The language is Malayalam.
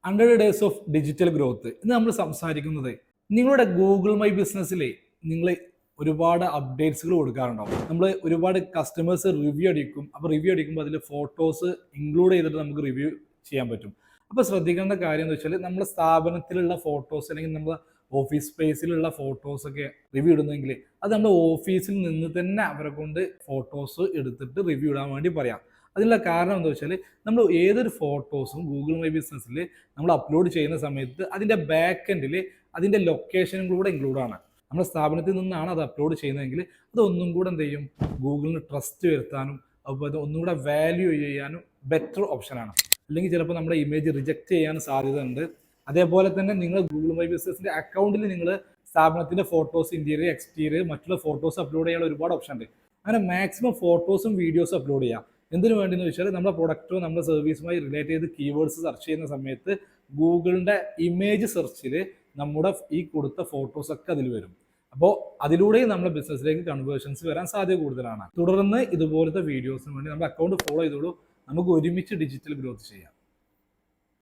100 ഡേയ്സ് ഓഫ് ഡിജിറ്റൽ ഗ്രോത്ത് ഇന്ന് നമ്മൾ സംസാരിക്കുന്നത് നിങ്ങളുടെ ഗൂഗിൾ മൈ ബിസിനസ്സിലെ നിങ്ങൾ ഒരുപാട് അപ്ഡേറ്റ്സുകൾ കൊടുക്കാറുണ്ടാവും. നമ്മൾ ഒരുപാട് കസ്റ്റമേഴ്സ് റിവ്യൂ അടിക്കും. അപ്പോൾ റിവ്യൂ അടിക്കുമ്പോൾ അതിൽ ഫോട്ടോസ് ഇൻക്ലൂഡ് ചെയ്തിട്ട് നമുക്ക് റിവ്യൂ ചെയ്യാൻ പറ്റും. അപ്പോൾ ശ്രദ്ധിക്കേണ്ട കാര്യം എന്ന് വെച്ചാൽ നമ്മുടെ സ്ഥാപനത്തിലുള്ള ഫോട്ടോസ് അല്ലെങ്കിൽ നമ്മുടെ ഓഫീസ് സ്പേസിലുള്ള ഫോട്ടോസൊക്കെ റിവ്യൂ ഇടുന്നെങ്കിൽ അത് നമ്മുടെ ഓഫീസിൽ നിന്ന് തന്നെ അവരെ കൊണ്ട് ഫോട്ടോസ് എടുത്തിട്ട് റിവ്യൂ ഇടാൻ വേണ്ടി പറയാം. അതിനുള്ള കാരണം എന്താ വെച്ചാൽ നമ്മൾ ഏതൊരു ഫോട്ടോസും ഗൂഗിൾ മൈ ബിസിനസ്സിൽ നമ്മൾ അപ്ലോഡ് ചെയ്യുന്ന സമയത്ത് അതിൻ്റെ ബാക്ക് എൻഡിൽ അതിൻ്റെ ലൊക്കേഷനും കൂടെ ഇൻക്ലൂഡാണ്. നമ്മുടെ സ്ഥാപനത്തിൽ നിന്നാണ് അത് അപ്ലോഡ് ചെയ്യുന്നതെങ്കിൽ അതൊന്നും കൂടെ എന്ത് ചെയ്യും, ഗൂഗിളിന് ട്രസ്റ്റ് വരുത്താനും അതുപോലെ ഒന്നുകൂടെ വാല്യൂ ചെയ്യാനും ബെറ്റർ ഓപ്ഷനാണ്. അല്ലെങ്കിൽ ചിലപ്പോൾ നമ്മുടെ ഇമേജ് റിജക്റ്റ് ചെയ്യാൻ സാധ്യതയുണ്ട്. അതേപോലെ തന്നെ നിങ്ങൾ ഗൂഗിൾ മൈ ബിസിനസിൻ്റെ അക്കൗണ്ടിൽ നിങ്ങൾ സ്ഥാപനത്തിൻ്റെ ഫോട്ടോസ്, ഇൻറ്റീരിയർ, എക്സ്റ്റീരിയർ, മറ്റുള്ള ഫോട്ടോസ് അപ്ലോഡ് ചെയ്യാനുള്ള ഒരുപാട് ഓപ്ഷൻ ഉണ്ട്. അങ്ങനെ മാക്സിമം ഫോട്ടോസും വീഡിയോസും അപ്ലോഡ് ചെയ്യാം. എന്തിനു വേണ്ടിയെന്ന് വെച്ചാൽ നമ്മുടെ പ്രൊഡക്റ്റോ നമ്മുടെ സർവീസുമായി റിലേറ്റ് ചെയ്ത് കീവേഡ്സ് സെർച്ച് ചെയ്യുന്ന സമയത്ത് ഗൂഗിളിൻ്റെ ഇമേജ് സെർച്ചിൽ നമ്മുടെ ഈ കൊടുത്ത ഫോട്ടോസൊക്കെ അതിൽ വരും. അപ്പോൾ അതിലൂടെയും നമ്മുടെ ബിസിനസ്സിലേക്ക് കൺവേർഷൻസ് വരാൻ സാധ്യത കൂടുതലാണ്. തുടർന്ന് ഇതുപോലത്തെ വീഡിയോസിന് വേണ്ടി നമ്മുടെ അക്കൗണ്ട് ഫോളോ ചെയ്തോളൂ. നമുക്ക് ഒരുമിച്ച് ഡിജിറ്റൽ ഗ്രോത്ത് ചെയ്യാം.